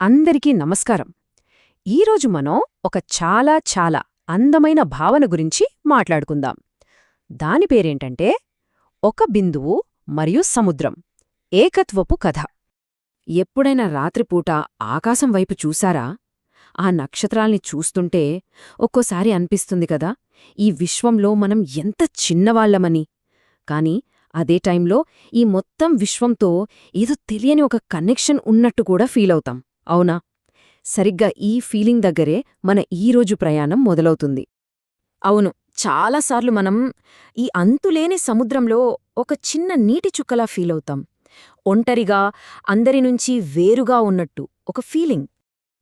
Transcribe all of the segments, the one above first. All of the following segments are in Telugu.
అందరికీ నమస్కారం. ఈరోజు మనం ఒక చాలా అందమైన భావన గురించి మాట్లాడుకుందాం. దాని పేరేంటంటే ఒక బిందువు మరియు సముద్రం, ఏకత్వపు కథ. ఎప్పుడైనా రాత్రిపూట ఆకాశం వైపు చూశారా? ఆ నక్షత్రాల్ని చూస్తుంటే ఒక్కోసారి అనిపిస్తుంది కదా, ఈ విశ్వంలో మనం ఎంత చిన్నవాళ్లమని. కాని అదే టైంలో ఈ మొత్తం విశ్వంతో ఏదో తెలియని ఒక కనెక్షన్ ఉన్నట్టు కూడా ఫీలవుతాం, అవునా? సరిగ్గా ఈ ఫీలింగ్ దగ్గరే మన ఈరోజు ప్రయాణం మొదలవుతుంది. అవును, చాలాసార్లు మనం ఈ అంతులేని సముద్రంలో ఒక చిన్న నీటి చుక్కలా ఫీలవుతాం. ఒంటరిగా, అందరినుంచి వేరుగా ఉన్నట్టు ఒక ఫీలింగ్.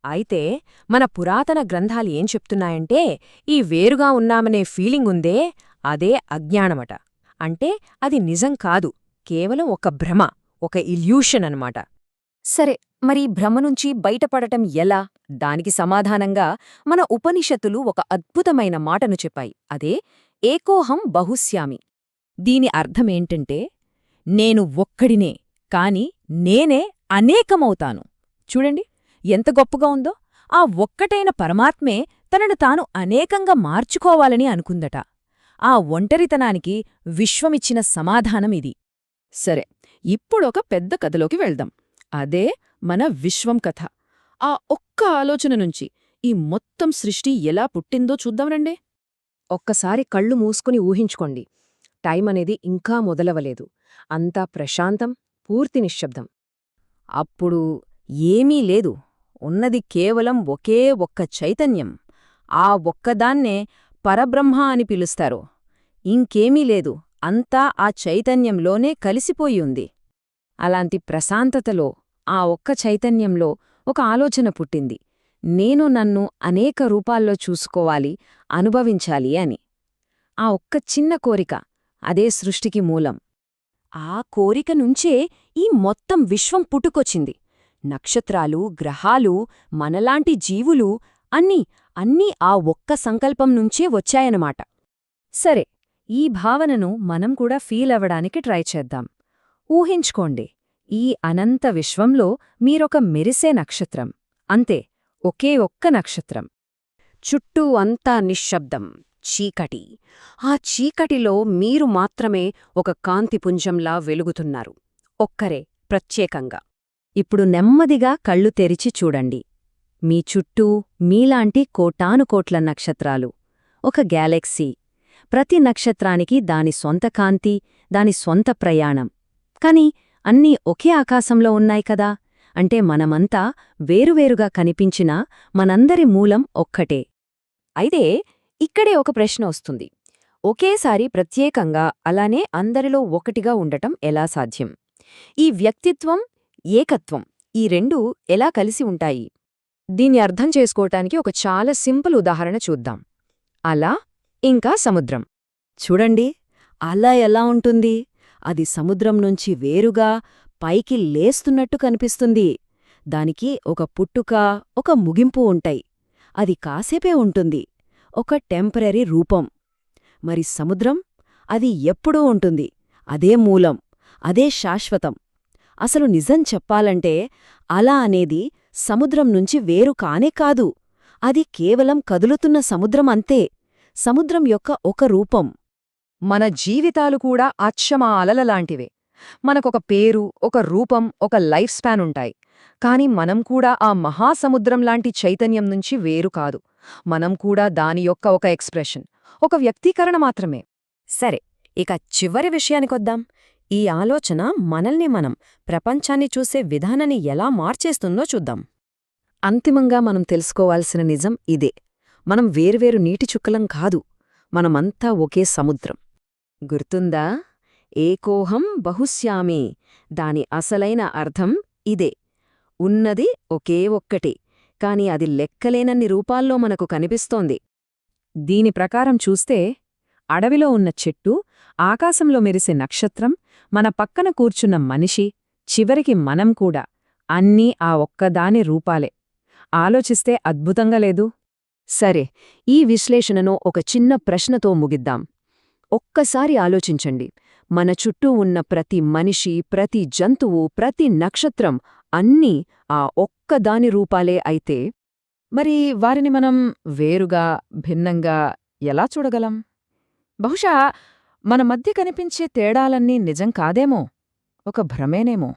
అయితే మన పురాతన గ్రంథాలు ఏం చెప్తున్నాయంటే, ఈ వేరుగా ఉన్నామనే ఫీలింగుందే అదే అజ్ఞానమట. అంటే అది నిజం కాదు, కేవలం ఒక భ్రమ, ఒక ఇల్యూషన్ అన్నమాట. సరే, మరి భ్రమ నుంచి బయటపడటం ఎలా? దానికి సమాధానంగా మన ఉపనిషత్తులు ఒక అద్భుతమైన మాటను చెప్పాయి. అదే ఏకోహం బహుశ్యామి. దీని అర్థమేంటంటే, నేను ఒక్కడినే, కాని నేనే అనేకమవుతాను. చూడండి ఎంత గొప్పగా ఉందో! ఆ ఒక్కటైన పరమాత్మే తనను తాను అనేకంగా మార్చుకోవాలని అనుకుందట. ఆ ఒంటరితనానికి విశ్వమిచ్చిన సమాధానమిది. సరే, ఇప్పుడొక పెద్ద కథలోకి వెళ్దాం. అదే మన విశ్వం కథ. ఆ ఒక్క ఆలోచన నుంచి ఈ మొత్తం సృష్టి ఎలా పుట్టిందో చూద్దాంరండి. ఒక్కసారి కళ్ళు మూసుకుని ఊహించుకోండి. టైం అనేది ఇంకా మొదలవలేదు. అంతా ప్రశాంతం, పూర్తి నిశ్శబ్దం. అప్పుడు ఏమీ లేదు, ఉన్నది కేవలం ఒకే ఒక్క చైతన్యం. ఆ ఒక్కదాన్నే పరబ్రహ్మ అని పిలుస్తారు. ఇంకేమీ లేదు, అంతా ఆ చైతన్యంలోనే కలిసిపోయి ఉంది. అలాంటి ప్రశాంతతలో, ఆ ఒక్క చైతన్యంలో ఒక ఆలోచన పుట్టింది. నేను నన్ను అనేక రూపాల్లో చూసుకోవాలి, అనుభవించాలి అని. ఆ ఒక్క చిన్న కోరిక, అదే సృష్టికి మూలం. ఆ కోరిక నుంచే ఈ మొత్తం విశ్వం పుట్టుకొచ్చింది. నక్షత్రాలు, గ్రహాలు, మనలాంటి జీవులు అన్నీ ఆ ఒక్క సంకల్పం నుంచే వచ్చాయనమాట. సరే, ఈ భావనను మనం కూడా ఫీల్ అవ్వడానికి ట్రై చేద్దాం. ఊహించుకోండి, ఈ అనంత విశ్వంలో మీరొక మెరిసే నక్షత్రం. అంతే, ఒకే ఒక్క నక్షత్రం. చుట్టూ అంతా నిశ్శబ్దం, చీకటి. ఆ చీకటిలో మీరు మాత్రమే ఒక కాంతిపుంజంలా వెలుగుతున్నారు, ఒక్కరే, ప్రత్యేకంగా. ఇప్పుడు నెమ్మదిగా కళ్ళు తెరిచి చూడండి. మీ చుట్టూ మీలాంటి కోటానుకోట్ల నక్షత్రాలు, ఒక గ్యాలక్సీ. ప్రతి నక్షత్రానికి దాని సొంత కాంతి, దాని సొంత ప్రయాణం. కాని అన్నీ ఒకే ఆకాశంలో ఉన్నాయి కదా. అంటే మనమంతా వేరువేరుగా కనిపించినా మనందరి మూలం ఒక్కటే. అయితే ఇక్కడే ఒక ప్రశ్న వస్తుంది. ఒకేసారి ప్రత్యేకంగా, అలానే అందరిలో ఒకటిగా ఉండటం ఎలా సాధ్యం? ఈ వ్యక్తిత్వం, ఏకత్వం, ఈ రెండూ ఎలా కలిసి ఉంటాయి? దీన్ని అర్థం చేసుకోవటానికి ఒక చాలా సింపుల్ ఉదాహరణ చూద్దాం. అల ఇంకా సముద్రం. చూడండి, అల ఎలా ఉంటుంది? అది సముద్రం నుంచి వేరుగా పైకి లేస్తున్నట్టు కనిపిస్తుంది. దానికి ఒక పుట్టుక, ఒక ముగింపు ఉంటాయి. అది కాసేపే ఉంటుంది, ఒక టెంపరరీ రూపం. మరి సముద్రం? అది ఎప్పుడూ ఉంటుంది, అదే మూలం, అదే శాశ్వతం. అసలు నిజం చెప్పాలంటే అల అనేది సముద్రం నుంచి వేరు కానే కాదు. అది కేవలం కదులుతున్న సముద్రం అంతే, సముద్రం యొక్క ఒక రూపం. మన జీవితాలు కూడా అచ్చమా అలలలాంటివే. మనకొక పేరు, ఒక రూపం, ఒక లైఫ్ స్పాన్ ఉంటాయి. కాని మనం కూడా ఆ మహాసముద్రంలాంటి చైతన్యం నుంచి వేరు కాదు. మనం కూడా దాని యొక్క ఒక ఎక్స్ప్రెషన్, ఒక వ్యక్తీకరణ మాత్రమే. సరే, ఇక చివరి విషయానికొద్దాం. ఈ ఆలోచన మనల్ని మనం, ప్రపంచాన్ని చూసే విధానాన్ని ఎలా మార్చేస్తుందో చూద్దాం. అంతిమంగా మనం తెలుసుకోవాల్సిన నిజం ఇదే. మనం వేర్వేరు నీటి చుక్కలం కాదు, మనమంతా ఒకే సముద్రం. గుర్తుందా? ఏకోహం బహుశ్యామి. దాని అసలైన అర్థం ఇదే. ఉన్నది ఒకే ఒక్కటే, కాని అది లెక్కలేనన్ని రూపాల్లో మనకు కనిపిస్తోంది. దీని ప్రకారం చూస్తే, అడవిలో ఉన్న చెట్టు, ఆకాశంలో మెరిసే నక్షత్రం, మన పక్కన కూర్చున్న మనిషి, చివరికి మనం కూడా, అన్నీ ఆ ఒక్కదాని రూపాలే. ఆలోచిస్తే అద్భుతంగా లేదు? సరే, ఈ విశ్లేషణను ఒక చిన్న ప్రశ్నతో ముగిద్దాం. ఒక్కసారి ఆలోచించండి, మన చుట్టూ ఉన్న ప్రతి మనిషి, ప్రతి జంతువు, ప్రతి నక్షత్రం అన్నీ ఆ ఒక్కదాని రూపాలే అయితే, మరి వారిని మనం వేరుగా, భిన్నంగా ఎలా చూడగలం? బహుశా మన మధ్య కనిపించే తేడాలన్నీ నిజం కాదేమో, ఒక భ్రమేనేమో.